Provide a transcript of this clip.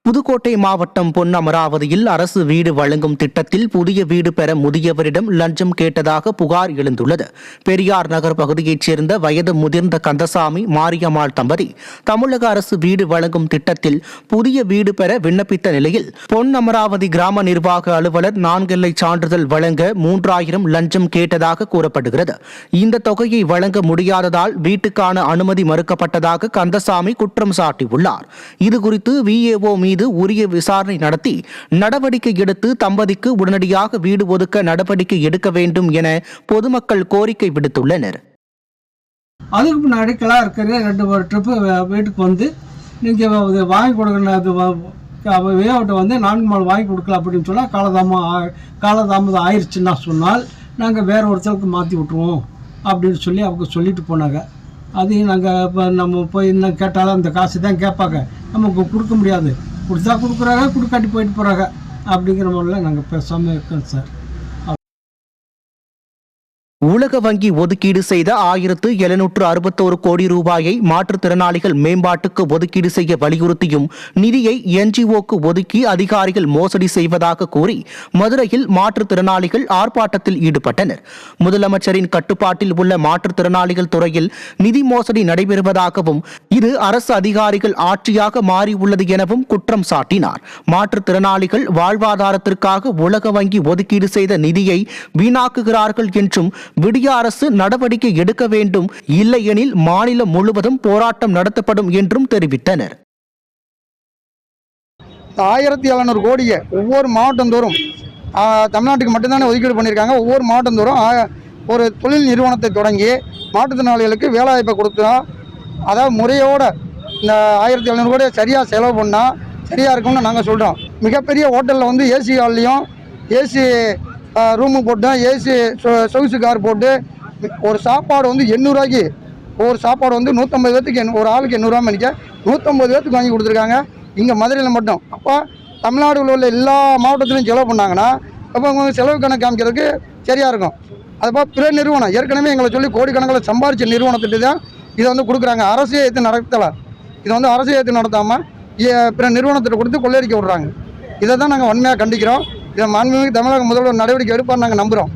புதுக்கோட்டை மாவட்டம் பொன் அமராவதியில் அரசு வீடு வழங்கும் திட்டத்தில் புதிய வீடு பெற முதியவரிடம் லஞ்சம் கேட்டதாக புகார் எழுந்துள்ளது. பெரியார் நகர் பகுதியைச் சேர்ந்த வயது முதிர்ந்த கந்தசாமி மாரியம்மாள் தம்பதி தமிழக அரசு வீடு வழங்கும் திட்டத்தில் புதிய வீடு பெற விண்ணப்பித்த நிலையில் பொன் அமராவதி கிராம நிர்வாக அலுவலர் 4 எல்லை சான்றிதழ் வழங்க 3000 லஞ்சம் கேட்டதாக கூறப்படுகிறது. இந்த தொகையை வழங்க முடியாததால் வீட்டுக்கான அனுமதி மறுக்கப்பட்டதாக கந்தசாமி குற்றம் சாட்டியுள்ளார். இதுகுறித்து VAO மீது உரிய விசாரணை நடத்தி நடவடிக்கை எடுத்து தம்பதிக்கு உடனடியாக வீடு ஒதுக்க நடவடிக்கை எடுக்க வேண்டும் என பொதுமக்கள் கோரிக்கை விடுத்துள்ளனர். அதுக்கு முன்னாடி கிளா இருக்கிற 2 ட்ரிப்பு வீட்டுக்கு வந்து நீங்கள் வாங்கி கொடுக்கணும் வேவட்டை வந்து 4 மால் வாங்கி கொடுக்கல அப்படின்னு சொன்னால் காலதாமதம் ஆயிடுச்சுன்னா சொன்னால் நாங்கள் வேறு ஒருத்தருக்கு மாற்றி விட்ருவோம் அப்படின்னு சொல்லி அவங்க சொல்லிட்டு போனாங்க. அதையும் நாங்கள் இப்போ நம்ம போய் இன்னும் கேட்டாலும் அந்த காசு தான் கேட்பாங்க, நமக்கு கொடுக்க முடியாது. கொடுத்தா கொடுக்குறாங்க, கொடுக்காட்டி போயிட்டு போகிறாங்க. அப்படிங்கிற மாதிரிலாம் நாங்கள் பேசாமல் இருக்கோம் சார். உலக வங்கி ஒதுக்கீடு செய்த 1761 கோடி ரூபாயை மாற்றுத்திறனாளிகள் மேம்பாட்டுக்கு ஒதுக்கீடு செய்ய வலியுறுத்தியும் நிதியை NGOக்கு ஒதுக்கி அதிகாரிகள் மோசடி செய்வதாக கூறி மதுரையில் மாற்றுத்திறனாளிகள் ஆர்ப்பாட்டத்தில் ஈடுபட்டனர். முதலமைச்சரின் கட்டுப்பாட்டில் உள்ள மாற்றுத்திறனாளிகள் துறையில் நிதி மோசடி நடைபெறுவதாகவும் இது அரசு அதிகாரிகள் ஆட்சியாக மாறியுள்ளது எனவும் குற்றம் சாட்டினார். மாற்றுத்திறனாளிகள் வாழ்வாதாரத்திற்காக உலக வங்கி ஒதுக்கீடு செய்த நிதியை வீணாக்குகிறார்கள் என்றும் விடிய அரசு நடவடிக்கை எடுக்க வேண்டும், இல்லையெனில் மாநிலம் முழுவதும் போராட்டம் நடத்தப்படும் என்றும் தெரிவித்தனர். 1700 கோடியை ஒவ்வொரு மாவட்டந்தோறும் தமிழ்நாட்டுக்கு மட்டும்தானே ஒதுக்கீடு பண்ணியிருக்காங்க. ஒவ்வொரு மாவட்டந்தோறும் ஒரு தொழில் நிறுவனத்தை தொடங்கி மாற்றுத்திறனாளிகளுக்கு வேலைவாய்ப்பை கொடுத்தா, அதாவது முறையோட இந்த 1700 கோடியை சரியாக செலவு பண்ணால் சரியாக இருக்கும்னு நாங்கள் சொல்கிறோம். மிகப்பெரிய ஹோட்டலில் வந்து ஏசி ஹால்லையும் ஏசி ரூமு போட்டு ஏசி சொகுசு கார் போட்டு ஒரு சாப்பாடு வந்து 800 ரூபாய்க்கு, ஒரு சாப்பாடு வந்து 150 பேர்த்துக்கு ஒரு ஆளுக்கு 800 ரூபா மணிக்க 150 பேர்த்துக்கு வாங்கி கொடுத்துருக்காங்க இங்கே மதுரையில் மட்டும். அப்போ தமிழ்நாடுகளில் உள்ள எல்லா மாவட்டத்திலையும் செலவு பண்ணாங்கன்னா அப்போ அவங்க செலவு கணக்கு காமிக்கிறதுக்கு சரியாக இருக்கும். அதுப்போ பிற நிறுவனம் ஏற்கனவே எங்களை சொல்லி கோடிக்கணக்கில் சம்பாதிச்ச நிறுவனத்திட்டு தான் இதை வந்து கொடுக்குறாங்க. அரசே ஏற்று நடத்தலை, இதை வந்து அரசே ஏற்று நடத்தாமல் பிற நிறுவனத்திட்ட கொடுத்து கொள்ளையடிக்க விட்றாங்க. இதை தான் நாங்கள் வன்மையாக கண்டிக்கிறோம். இதை மாண்புமிகு தமிழக முதல்வர் நடவடிக்கை எடுப்பார் நாங்கள் நம்புகிறோம்.